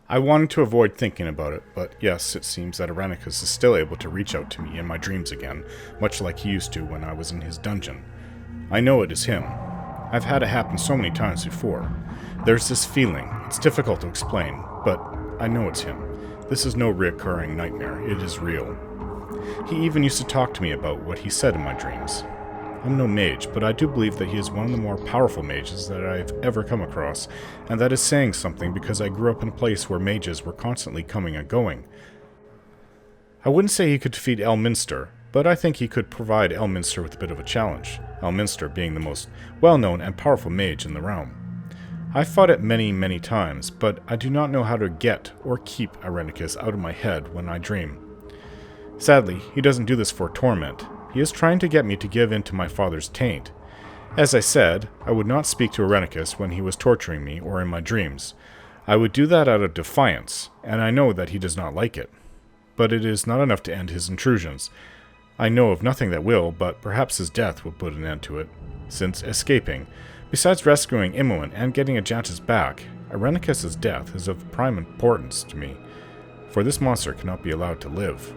I wanted to avoid thinking about it, but yes, it seems that Irenicus is still able to reach out to me in my dreams again, much like he used to when I was in his dungeon. I know it is him. I've had it happen so many times before. There's this feeling. It's difficult to explain, but I know it's him. This is no recurring nightmare. It is real. He even used to talk to me about what he said in my dreams. I'm no mage, but I do believe that he is one of the more powerful mages that I've ever come across, and that is saying something because I grew up in a place where mages were constantly coming and going. I wouldn't say he could defeat Elminster, but I think he could provide Elminster with a bit of a challenge, Elminster being the most well-known and powerful mage in the realm. I've fought it many, many times, but I do not know how to get or keep Irenicus out of my head when I dream. Sadly, he doesn't do this for torment. He is trying to get me to give in to my father's taint. As I said, I would not speak to Irenicus when he was torturing me or in my dreams. I would do that out of defiance, and I know that he does not like it. But it is not enough to end his intrusions. I know of nothing that will, but perhaps his death will put an end to it, since escaping, besides rescuing Imoen and getting Ajantis back, Irenicus' death is of prime importance to me, for this monster cannot be allowed to live.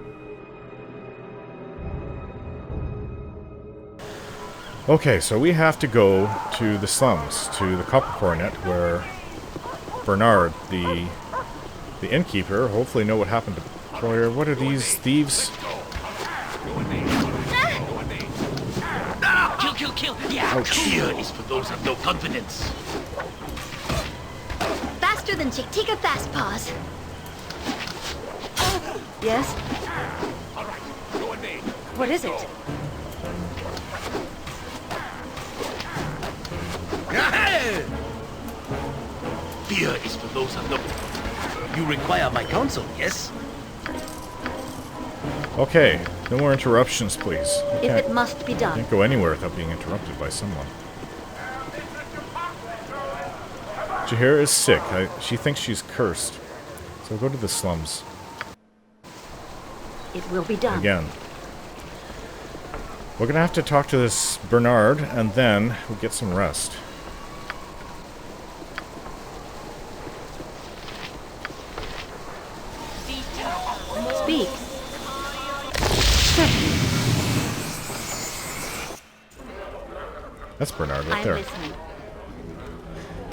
Okay, so we have to go to the slums, to the Copper Coronet, where Bernard, the innkeeper, hopefully know what happened to Ployer. What are these thieves? Kill! Yeah, ouch. Fear is for those of no confidence. Faster than Chick. Take a fast pause. Yes? All right, go and me. What is it? Fear is for those of no... You require my counsel, yes? Okay, no more interruptions, please. If it must be done. Can't go anywhere without being interrupted by someone. Jaheira is sick. She thinks she's cursed. So we'll go to the slums. It will be done. Again. We're gonna have to talk to this Bernard, and then we'll get some rest. Speak. That's Bernard right I'm there. listening.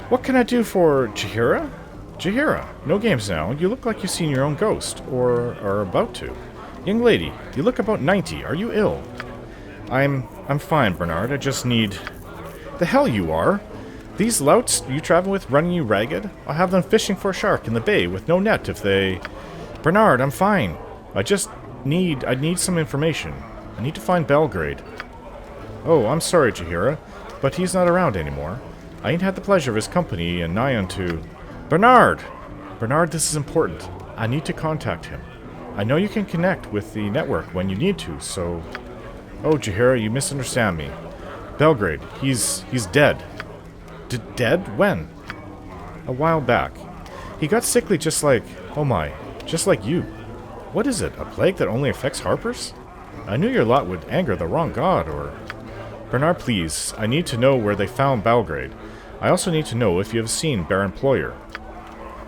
What can I do for Jaheira? Jaheira, no games now. You look like you've seen your own ghost, or are about to. Young lady, you look about 90. Are you ill? I'm fine, Bernard. I just need... The hell you are! These louts you travel with running you ragged? I'll have them fishing for a shark in the bay with no net if they... Bernard, I'm fine. I need some information. I need to find Belgrade. Oh, I'm sorry, Jaheira, but he's not around anymore. I ain't had the pleasure of his company and nigh unto... Bernard! Bernard, this is important. I need to contact him. I know you can connect with the network when you need to, so... Oh, Jaheira, you misunderstand me. Belgrade, he's dead. Dead? When? A while back. He got sickly just like... Oh my, just like you. What is it, a plague that only affects harpers? I knew your lot would anger the wrong god, or... Bernard, please, I need to know where they found Belgrade. I also need to know if you have seen Baron Ployer.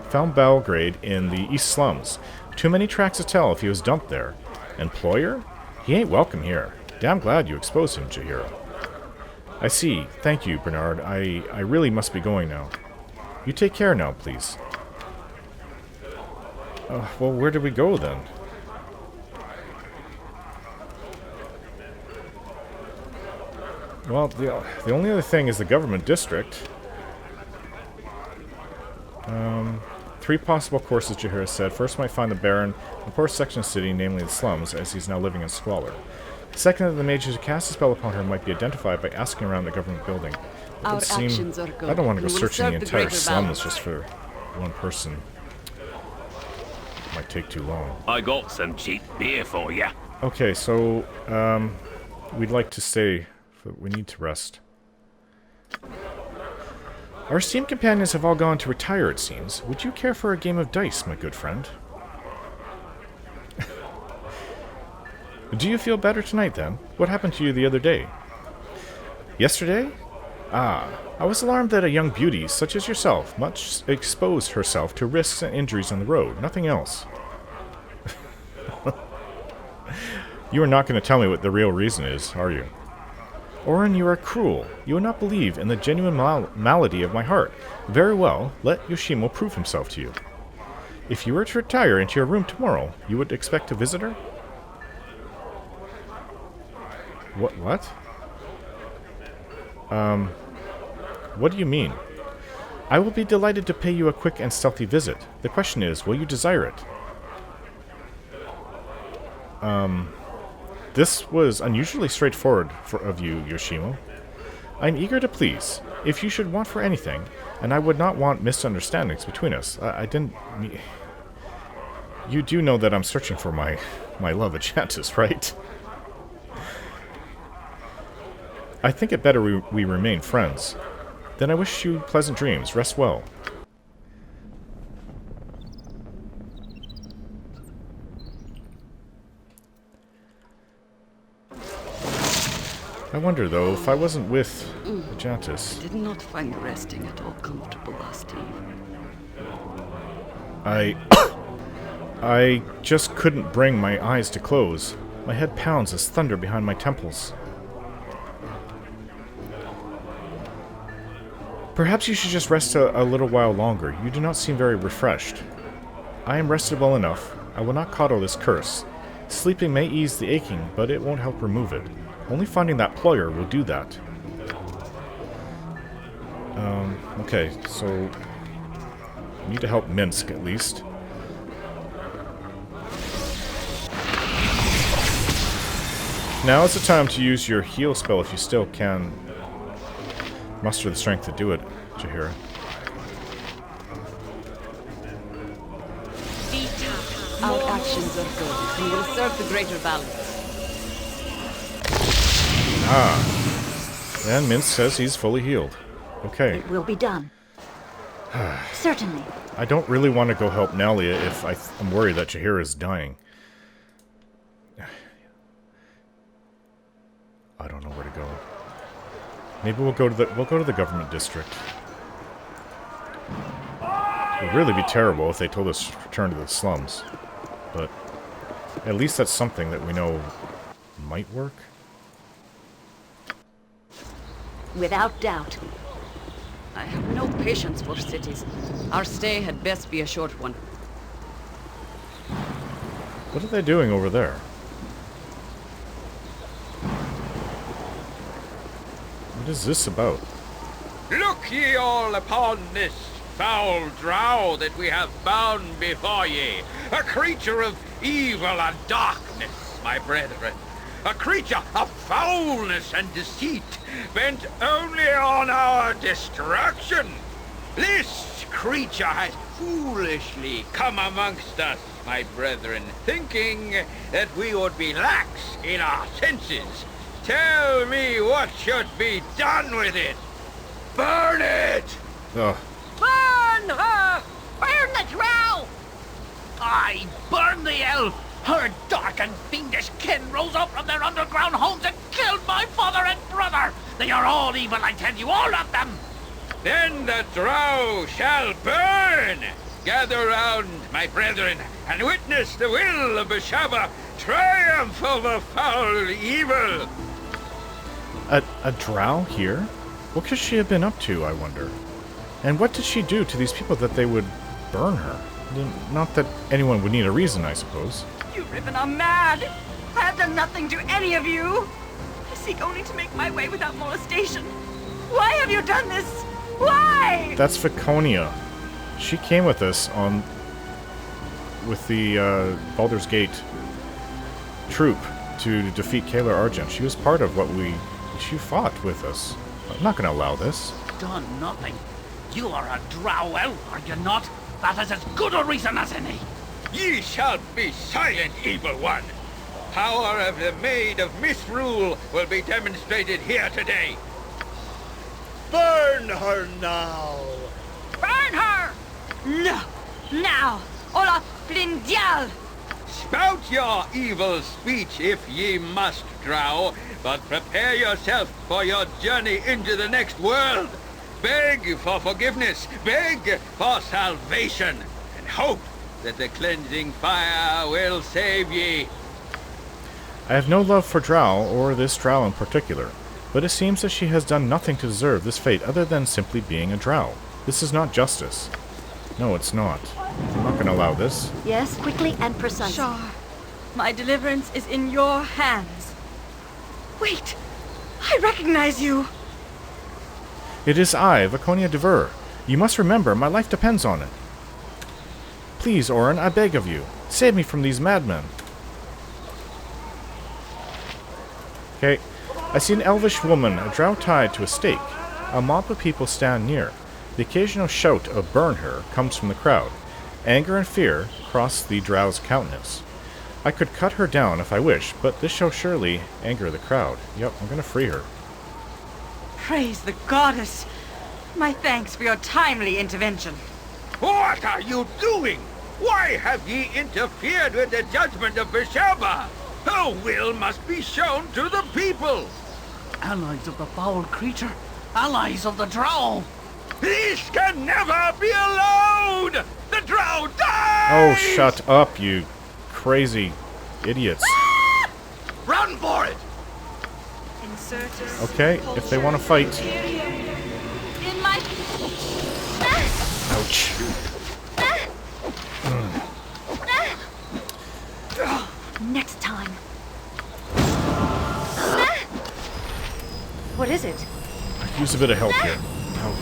Found Belgrade in the East Slums. Too many tracks to tell if he was dumped there. And Ployer? He ain't welcome here. Damn glad you exposed him, Jaheira. I see. Thank you, Bernard. I really must be going now. You take care now, please. Well, where did we go then? Well, the only other thing is the government district. 3 possible courses, Jaheira said. First might find the Baron in the poorest section of the city, namely the slums, as he's now living in squalor. Second, that the mage who cast a spell upon her might be identified by asking around the government building. It would seem... I don't want to go searching the entire slums just for one person. Might take too long. I got some cheap beer for you. Okay, so we'd like to stay. We need to rest. Our esteemed companions have all gone to retire, it seems. Would you care for a game of dice, my good friend? Do you feel better tonight, then? What happened to you the other day? Yesterday? Ah, I was alarmed that a young beauty, such as yourself, much exposed herself to risks and injuries on the road. Nothing else. You are not going to tell me what the real reason is, are you? Orin, you are cruel. You will not believe in the genuine malady of my heart. Very well, let Yoshimo prove himself to you. If you were to retire into your room tomorrow, you would expect a visitor? What? What do you mean? I will be delighted to pay you a quick and stealthy visit. The question is, will you desire it? This was unusually straightforward of you, Yoshimo. I'm eager to please. If you should want for anything, and I would not want misunderstandings between us, I didn't... You do know that I'm searching for my love Enchantress, right? I think it better we remain friends. Then I wish you pleasant dreams. Rest well. I wonder, though, if I wasn't with Enchantress... I did not find resting at all comfortable last evening. I just couldn't bring my eyes to close. My head pounds as thunder behind my temples. Perhaps you should just rest a little while longer. You do not seem very refreshed. I am rested well enough. I will not coddle this curse. Sleeping may ease the aching, but it won't help remove it. Only finding that Ployer will do that. Okay, so... I need to help Minsk, at least. Now is the time to use your heal spell if you still can muster the strength to do it, Jaheira. Our actions are good. We will serve the greater balance. Ah. And Minsk says he's fully healed. Okay. It will be done. Certainly. I don't really want to go help Nalia if I'm worried that Jaheira is dying. I don't know where to go. Maybe we'll go to the government district. It would really be terrible if they told us to return to the slums. But at least that's something that we know might work. Without doubt. I have no patience for cities. Our stay had best be a short one. What are they doing over there? What is this about? Look ye all upon this foul drow that we have bound before ye, a creature of evil and darkness, my brethren, a creature of foulness and deceit, bent only on our destruction. This creature has foolishly come amongst us, my brethren, thinking that we would be lax in our senses. Tell me what should be done with it. Burn it! Oh. Burn her! Burn the drow! I burn the elf! Her dark and fiendish kin rose up from their underground homes and killed my father and brother! They are all evil, I tell you, all of them! Then the drow shall burn! Gather round, my brethren, and witness the will of Beshaba triumph over foul evil! A drow here? What could she have been up to, I wonder? And what did she do to these people that they would burn her? Not that anyone would need a reason, I suppose. You Riven are mad! I have done nothing to any of you! I seek only to make my way without molestation. Why have you done this? Why? That's Viconia. She came with us with the Baldur's Gate troop to defeat Kalar Argent. She was part of what she fought with us. I'm not going to allow this. Done nothing. You are a drow elf, are you not? That is as good a reason as any. Ye shall be silent, evil one! Power of the Maid of Misrule will be demonstrated here today. Burn her now! Burn her! No! Now! Ola Blindial! Spout your evil speech if ye must, drow, but prepare yourself for your journey into the next world. Beg for forgiveness, beg for salvation, and hope that the cleansing fire will save ye. I have no love for Drow, or this Drow in particular, but it seems that she has done nothing to deserve this fate other than simply being a Drow. This is not justice. No, it's not. I'm not going to allow this. Yes, quickly and precisely. Shar, my deliverance is in your hands. Wait! I recognize you! It is I, Viconia de Ver. You must remember, my life depends on it. Please, Orin, I beg of you, save me from these madmen. Okay, I see an elvish woman, a drow tied to a stake. A mob of people stand near. The occasional shout of "burn her" comes from the crowd. Anger and fear cross the drow's countenance. I could cut her down if I wish, but this shall surely anger the crowd. Yep, I'm gonna free her. Praise the goddess! My thanks for your timely intervention. What are you doing? Why have ye interfered with the judgment of Besheba? Her will must be shown to the people. Allies of the foul creature. Allies of the Drow. This can never be allowed! The Drow die! Oh, shut up, you crazy idiots. Run for it! Okay, if they want to fight. In my... Ouch. Next time. What is it? I could use a bit of help here. Ow.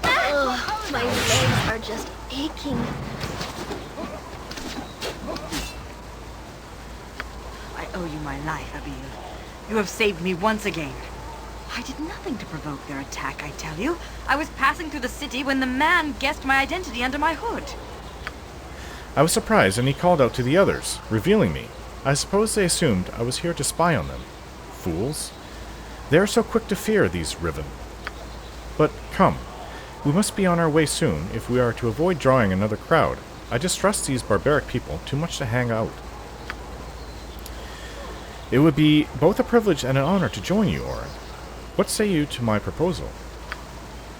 Ugh, my legs are just aching. I owe you my life, Abil. You have saved me once again. I did nothing to provoke their attack, I tell you. I was passing through the city when the man guessed my identity under my hood. I was surprised, and he called out to the others, revealing me. I suppose they assumed I was here to spy on them. Fools. They are so quick to fear, these Riven. But come. We must be on our way soon if we are to avoid drawing another crowd. I distrust these barbaric people too much to hang out. It would be both a privilege and an honor to join you, Orin. What say you to my proposal?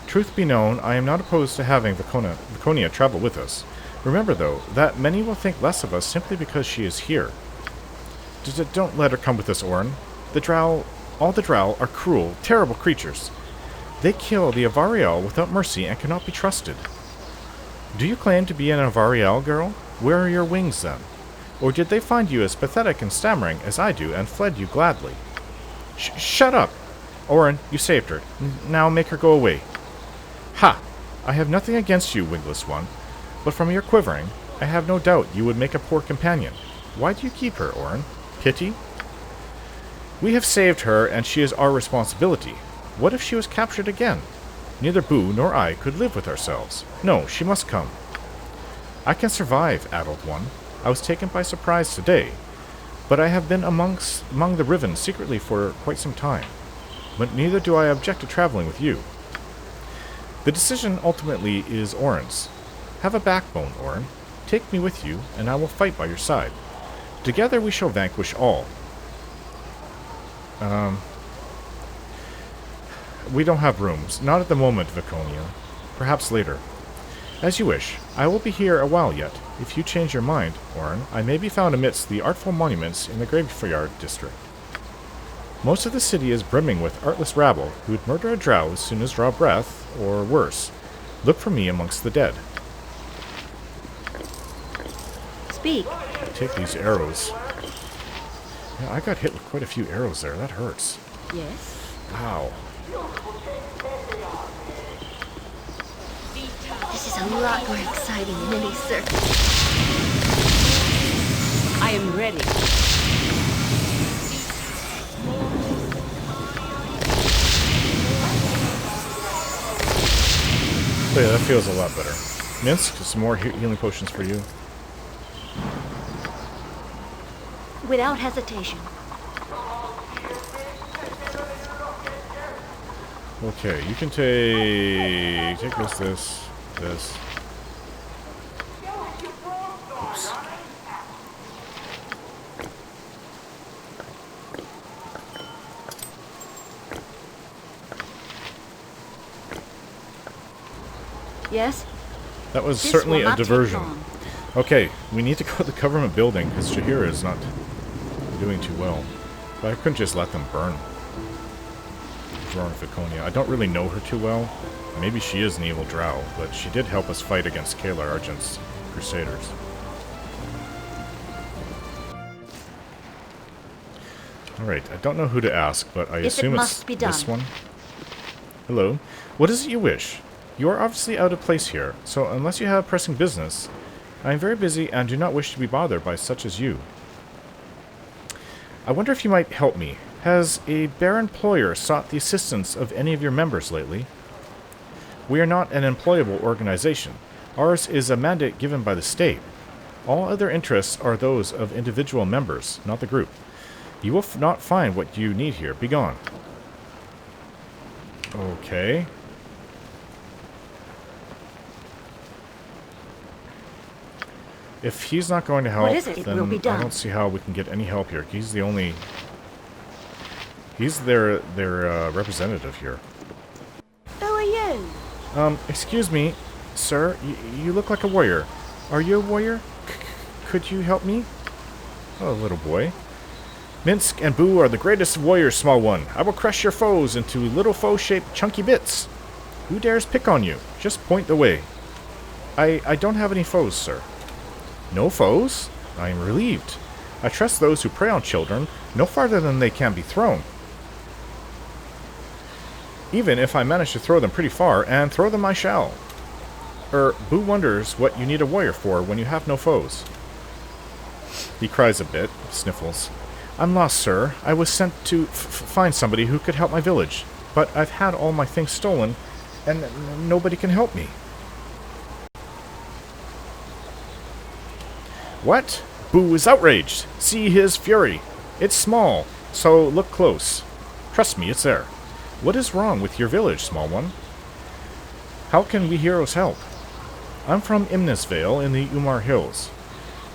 Truth be known, I am not opposed to having Viconia travel with us. Remember, though, that many will think less of us simply because she is here. Don't let her come with us, Orin. All the Drow are cruel, terrible creatures. They kill the Avariel without mercy and cannot be trusted. Do you claim to be an Avariel girl? Where are your wings, then? Or did they find you as pathetic and stammering as I do and fled you gladly? Shut up! Orin, you saved her. Now make her go away. Ha! I have nothing against you, wingless one. But from your quivering, I have no doubt you would make a poor companion. Why do you keep her, Orin? Pity? We have saved her, and she is our responsibility. What if she was captured again? Neither Boo nor I could live with ourselves. No, she must come. I can survive, adult one. I was taken by surprise today, but I have been among the Riven secretly for quite some time. But neither do I object to traveling with you. The decision ultimately is Orin's. Have a backbone, Orin. Take me with you, and I will fight by your side. Together we shall vanquish all. We don't have rooms. Not at the moment, Viconia. Perhaps later. As you wish. I will be here a while yet. If you change your mind, Orin, I may be found amidst the artful monuments in the graveyard district. Most of the city is brimming with artless rabble who'd murder a drow as soon as draw breath, or worse. Look for me amongst the dead. Speak. Take these arrows. Yeah, I got hit with quite a few arrows there. That hurts. Yes? Wow. This is a lot more exciting than any circus. I am ready. Oh yeah, that feels a lot better. Minsk, some more healing potions for you. Without hesitation. Okay, you can take this. Oops. Yes? That was This certainly will a not take diversion. long. Okay, we need to go to the government building because Jaheira is not doing too well. But I couldn't just let them burn. Ficonia. I don't really know her too well. Maybe she is an evil drow, but she did help us fight against Kalar Argent's Crusaders. Alright, I don't know who to ask, but I assume it's this one. Hello. What is it you wish? You are obviously out of place here, so unless you have pressing business, I am very busy and do not wish to be bothered by such as you. I wonder if you might help me. Has a Baron Ployer sought the assistance of any of your members lately? We are not an employable organization. Ours is a mandate given by the state. All other interests are those of individual members, not the group. You will not find what you need here. Be gone. Okay. If he's not going to help, What is it? It then will be I done. don't see how we can get any help here. He's the only... He's their representative here. Who are you? Excuse me, sir. You look like a warrior. Are you a warrior? Could you help me? Oh, little boy. Minsk and Boo are the greatest warriors, small one. I will crush your foes into little foe-shaped chunky bits. Who dares pick on you? Just point the way. I don't have any foes, sir. No foes? I am relieved. I trust those who prey on children no farther than they can be thrown. Even if I manage to throw them pretty far, and throw them I shall. Boo wonders what you need a warrior for when you have no foes. He cries a bit, sniffles. I'm lost, sir. I was sent to find somebody who could help my village, but I've had all my things stolen, and nobody can help me. What? Boo is outraged. See his fury. It's small, so look close. Trust me, it's there. What is wrong with your village, small one? How can we heroes help? I'm from Imnisvale in the Umar Hills.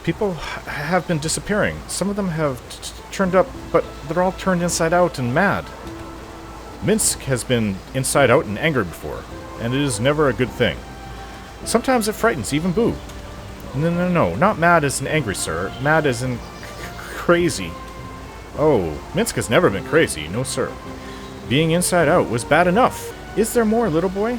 People have been disappearing. Some of them have turned up, but they're all turned inside out and mad. Minsk has been inside out and angered before, and it is never a good thing. Sometimes it frightens even Boo. No, not mad as in angry, sir. Mad as in crazy. Oh, Minsk has never been crazy, no sir. Being inside out was bad enough. Is there more, little boy?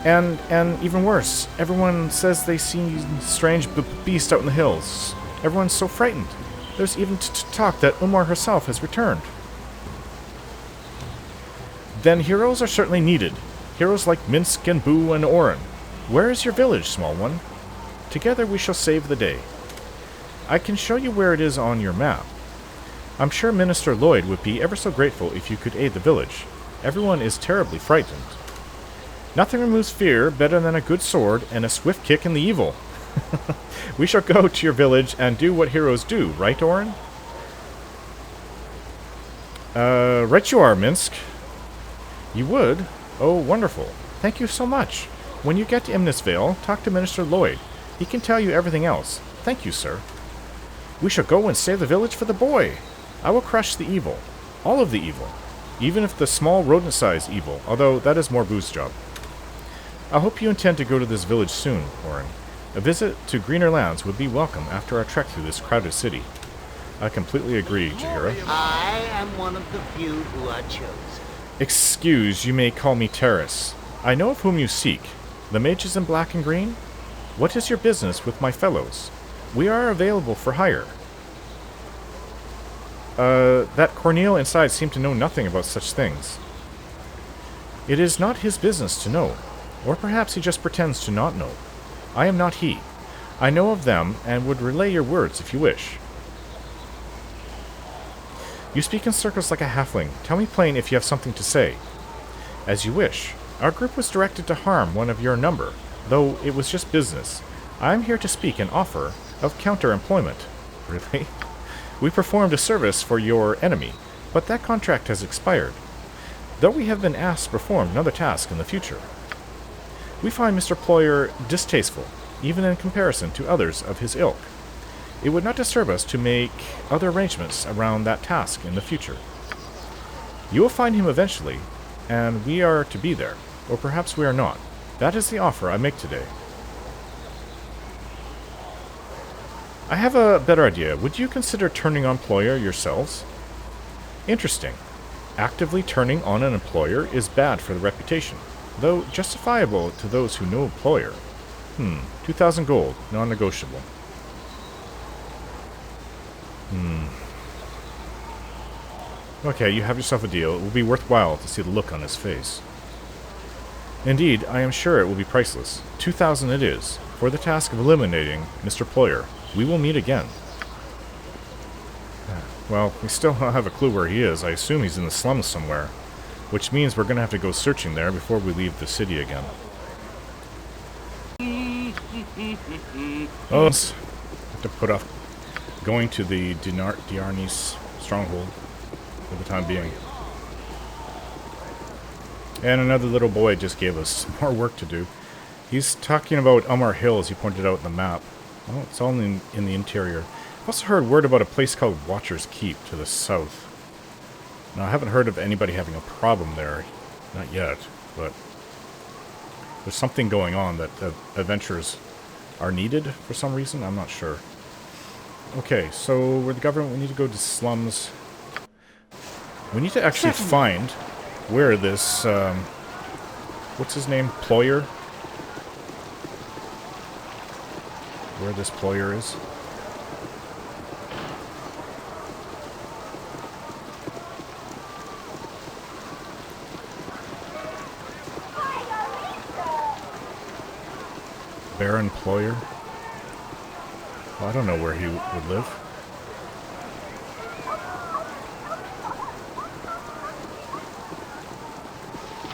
And even worse, everyone says they see strange beast out in the hills. Everyone's so frightened. There's even talk that Umar herself has returned. Then heroes are certainly needed. Heroes like Minsk and Boo and Oren. Where is your village, small one? Together we shall save the day. I can show you where it is on your map. I'm sure Minister Lloyd would be ever so grateful if you could aid the village. Everyone is terribly frightened. Nothing removes fear better than a good sword and a swift kick in the evil. We shall go to your village and do what heroes do, right, Oren? Right you are, Minsk. You would? Oh, wonderful. Thank you so much. When you get to Imnisvale, talk to Minister Lloyd. He can tell you everything else. Thank you, sir. We shall go and save the village for the boy. I will crush the evil. All of the evil. Even if the small rodent-sized evil, although that is more Boo's job. I hope you intend to go to this village soon, Oren. A visit to greener lands would be welcome after our trek through this crowded city. I completely agree, Jaheira. I am one of the few who are chosen. Excuse, you may call me Terrace. I know of whom you seek. The mages in black and green? What is your business with my fellows? We are available for hire. That Cornel inside seemed to know nothing about such things. It is not his business to know. Or perhaps he just pretends to not know. I am not he. I know of them, and would relay your words if you wish. You speak in circles like a halfling. Tell me plain if you have something to say. As you wish. Our group was directed to harm one of your number, though it was just business. I am here to speak an offer of counter-employment. Really? We performed a service for your enemy, but that contract has expired, though we have been asked to perform another task in the future. We find Mr. Ployer distasteful. even in comparison to others of his ilk. It would not disturb us to make other arrangements around that task in the future. You will find him eventually, and we are to be there, or perhaps we are not. That is the offer I make today. I have a better idea. Would you consider turning on Ployer yourselves? Interesting. Actively turning on an employer is bad for the reputation, though justifiable to those who know Ployer. 2,000 gold, non-negotiable. Okay, you have yourself a deal. It will be worthwhile to see the look on his face. Indeed, I am sure it will be priceless. 2,000 it is, for the task of eliminating Mr. Ployer. We will meet again. Well, we still don't have a clue where he is. I assume he's in the slums somewhere, which means we're going to have to go searching there before we leave the city again. Oh, let's have to put off going to the Diarnis stronghold for the time being. And another little boy just gave us more work to do. He's talking about Umar Hill, as he pointed out in the map. Oh, it's all in the interior. I've also heard word about a place called Watcher's Keep to the south. Now, I haven't heard of anybody having a problem there. Not yet, but there's something going on that adventurers are needed for some reason. I'm not sure. Okay, so we're the government. We need to go to slums. We need to actually find where this, what's his name? Ployer? Where this Ployer is. Baron Ployer? Well, I don't know where he would live.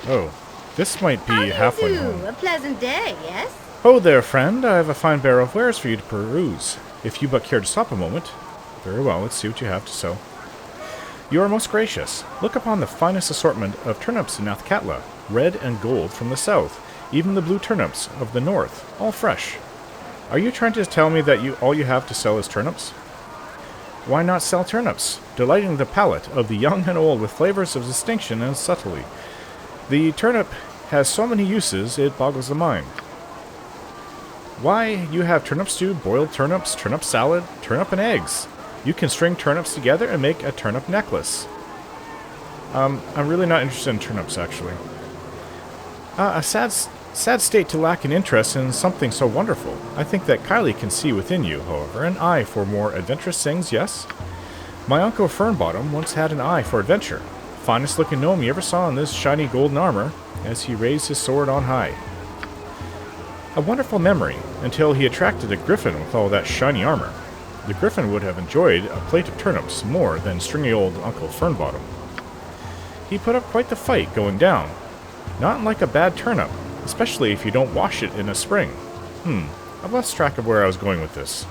Oh, this might be halfway home. A pleasant day, yes? Oh there, friend. I have a fine barrel of wares for you to peruse. If you but care to stop a moment. Very well, let's see what you have to sell. You are most gracious. Look upon the finest assortment of turnips in Athkatla, red and gold from the south, even the blue turnips of the north, all fresh. Are you trying to tell me that all you have to sell is turnips? Why not sell turnips, delighting the palate of the young and old with flavors of distinction and subtlety? The turnip has so many uses, it boggles the mind. Why, you have turnip stew, boiled turnips, turnip salad, turnip and eggs. You can string turnips together and make a turnip necklace. I'm really not interested in turnips, actually. A sad state to lack an interest in something so wonderful. I think that Kylie can see within you, however, an eye for more adventurous things, yes? My uncle Fernbottom once had an eye for adventure. Finest looking gnome you ever saw in this shiny golden armor, as he raised his sword on high. A wonderful memory, until he attracted a griffin with all that shiny armor. The griffin would have enjoyed a plate of turnips more than stringy old Uncle Fernbottom. He put up quite the fight going down. Not like a bad turnip, especially if you don't wash it in a spring. I've lost track of where I was going with this.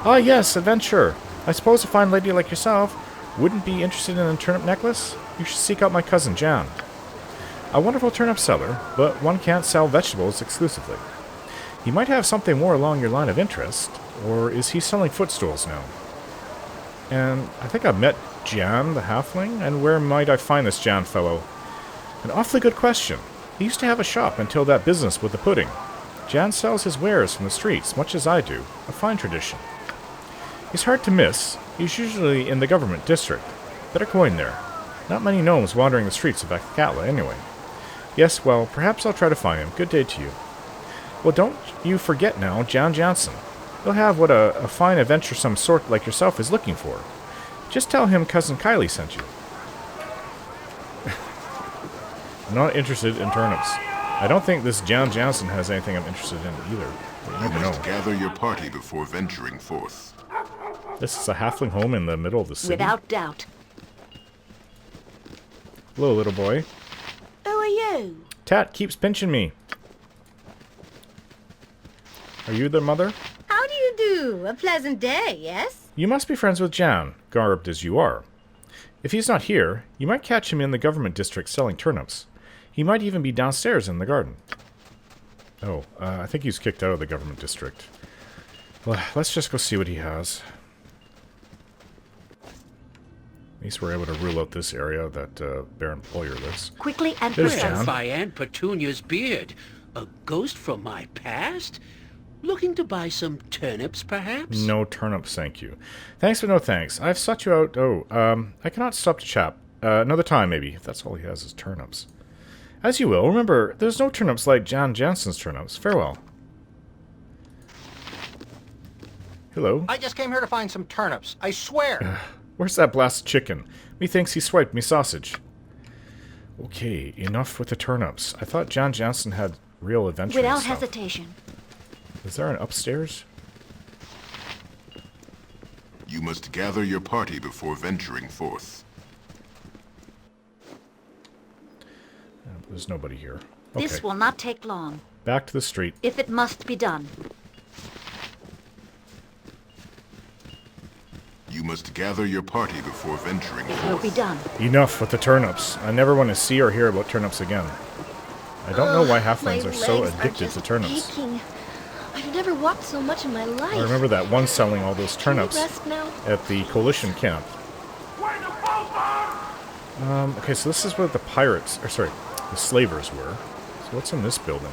Yes, adventure. I suppose a fine lady like yourself wouldn't be interested in a turnip necklace? You should seek out my cousin Jan. A wonderful turnip seller, but one can't sell vegetables exclusively. He might have something more along your line of interest, or is he selling footstools now? And I think I've met Jan the halfling, and where might I find this Jan fellow? An awfully good question. He used to have a shop until that business with the pudding. Jan sells his wares from the streets, much as I do, a fine tradition. He's hard to miss. He's usually in the government district. Better go in there. Not many gnomes wandering the streets of Athkatla, anyway. Yes, well, perhaps I'll try to find him. Good day to you. Well, don't you forget now, Jan Jansen. He'll have what a fine adventuresome sort like yourself is looking for. Just tell him Cousin Kylie sent you. I'm not interested in turnips. I don't think this Jan Jansen has anything I'm interested in either. But you never know. Gather your party before venturing forth. This is a halfling home in the middle of the city. Without doubt. Hello, little boy. Who are you? Tat keeps pinching me. Are you the mother? How do you do? A pleasant day, yes? You must be friends with Jan, garbed as you are. If he's not here, you might catch him in the government district selling turnips. He might even be downstairs in the garden. Oh, I think he's kicked out of the government district. Well, let's just go see what he has. At least we're able to rule out this area that Baron Ployer lives. Quickly and There's precisely. Jan. By Aunt Petunia's beard. A ghost from my past? Looking to buy some turnips, perhaps? No turnips, thank you. Thanks, but no thanks. I've sought you out. Oh, I cannot stop to chap. Another time, maybe. If that's all he has is turnips. As you will. Remember, there's no turnips like Jan Jansen's turnips. Farewell. Hello. I just came here to find some turnips. I swear. Where's that blasted chicken? Methinks he swiped me sausage. Okay, enough with the turnips. I thought Jan Jansen had real adventure. Without hesitation. Is there an upstairs? You must gather your party before venturing forth. There's nobody here. Okay. This will not take long, Back to the street. if it must be done. You must gather your party before venturing It will be forth. done. Enough with the turnips. I never want to see or hear about turnips again. I don't know why halflings My are so legs addicted just to turnips. aching. I've never walked so much in my life. I remember that one selling all those Can we turnips rest now? at the coalition camp. Okay, so this is where the pirates, or sorry, the slavers were. So what's in this building?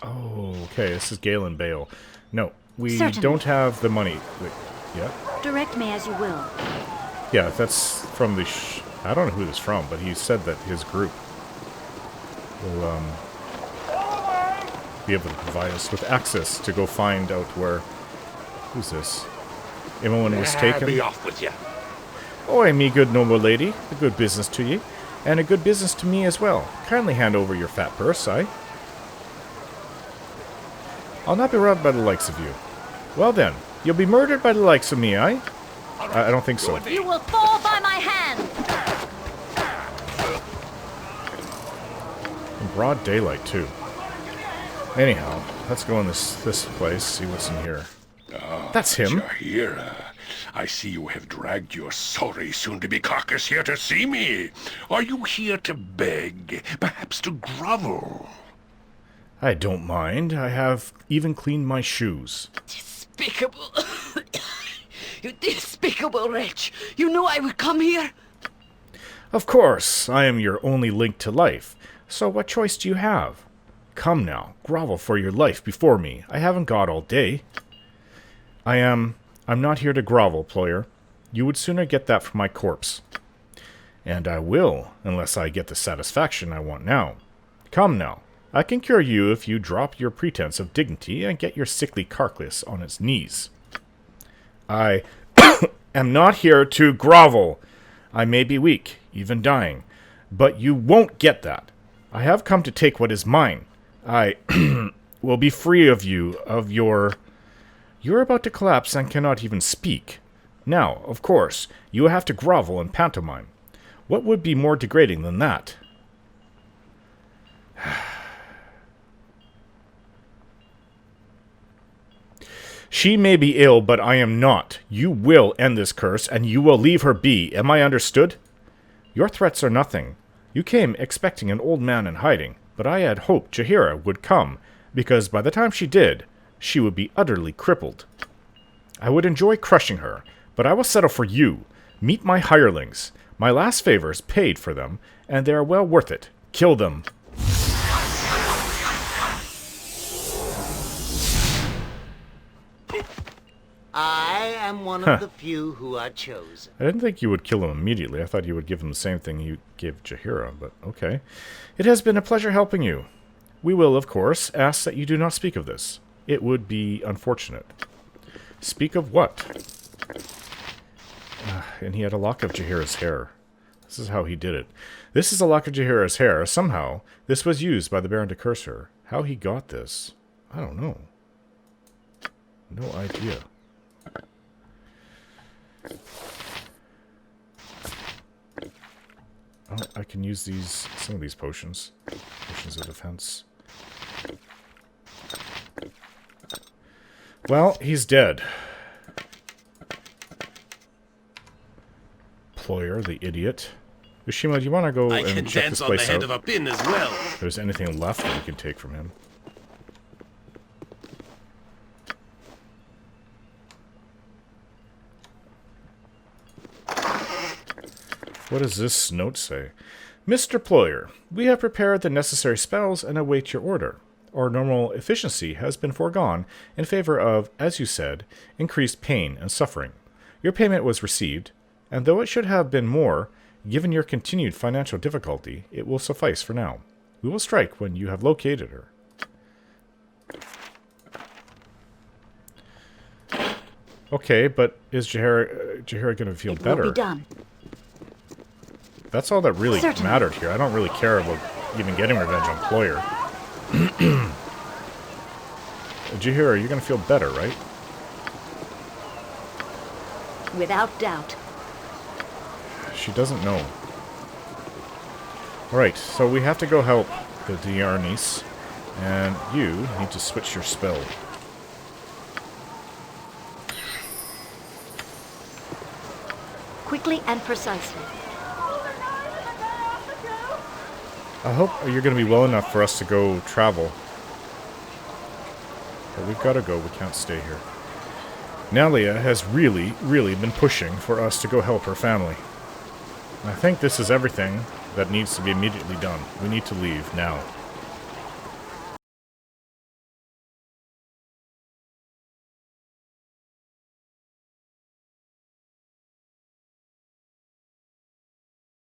Oh, okay, this is Galen Bale. No, we Certainly. don't have the money. Wait, yeah? Direct me as you will. Yeah, that's from the... I don't know who this is from, but he said that his group will be able to provide us with access to go find out where... Who's this? Anyone was taken? Be off with you. Oi, me good noble lady. A good business to ye. And a good business to me as well. Kindly hand over your fat purse, aye? I'll not be robbed by the likes of you. Well then, you'll be murdered by the likes of me, aye? I don't think so. You will fall by my hand! In broad daylight, too. Anyhow, let's go in this place, see what's in here. That's him. Jaheira, I see you have dragged your sorry soon-to-be carcass here to see me. Are you here to beg, perhaps to grovel? I don't mind. I have even cleaned my shoes. Despicable. You despicable wretch. You knew I would come here? Of course, I am your only link to life. So what choice do you have? Come now, grovel for your life before me. I haven't got all day. I'm not here to grovel, Ployer. You would sooner get that from my corpse. And I will, unless I get the satisfaction I want now. Come now. I can cure you if you drop your pretense of dignity and get your sickly carcass on its knees. I am not here to grovel. I may be weak, even dying, but you won't get that. I have come to take what is mine. I will be free of you, of your... You're about to collapse and cannot even speak. Now, of course, you have to grovel and pantomime. What would be more degrading than that? She may be ill, but I am not. You will end this curse, and you will leave her be. Am I understood? Your threats are nothing. You came expecting an old man in hiding, but I had hoped Jaheira would come, because by the time she did, she would be utterly crippled. I would enjoy crushing her, but I will settle for you. Meet my hirelings. My last favors paid for them, and they are well worth it. Kill them. I am one of the few who are chosen. I didn't think you would kill him immediately. I thought you would give him the same thing you gave Jaheira, but okay. It has been a pleasure helping you. We will, of course, ask that you do not speak of this. It would be unfortunate. Speak of what? And he had a lock of Jaheira's hair. This is how he did it. This is a lock of Jaheira's hair. Somehow, this was used by the Baron to curse her. How he got this, I don't know. No idea. Oh, I can use some of these potions. Potions of defense. Well, he's dead. Ployer, the idiot. Ushima, do you want to go I and can check dance this on the place head out? of a pin as well. If there's anything left that we can take from him. What does this note say? Mr. Ployer, we have prepared the necessary spells and await your order. Our normal efficiency has been foregone in favor of, as you said, increased pain and suffering. Your payment was received, and though it should have been more, given your continued financial difficulty, it will suffice for now. We will strike when you have located her. Okay, but is Jaheira going to feel better? Will be done. That's all that really Certainly. mattered here. I don't really care about even getting revenge on Ployer. Jaheira, you're going to feel better, right? Without doubt. She doesn't know. Alright, so we have to go help the Diarnis, and you need to switch your spell. Quickly and precisely. I hope you're going to be well enough for us to go travel. But we've got to go. We can't stay here. Nalia has really been pushing for us to go help her family. And I think this is everything that needs to be immediately done. We need to leave now.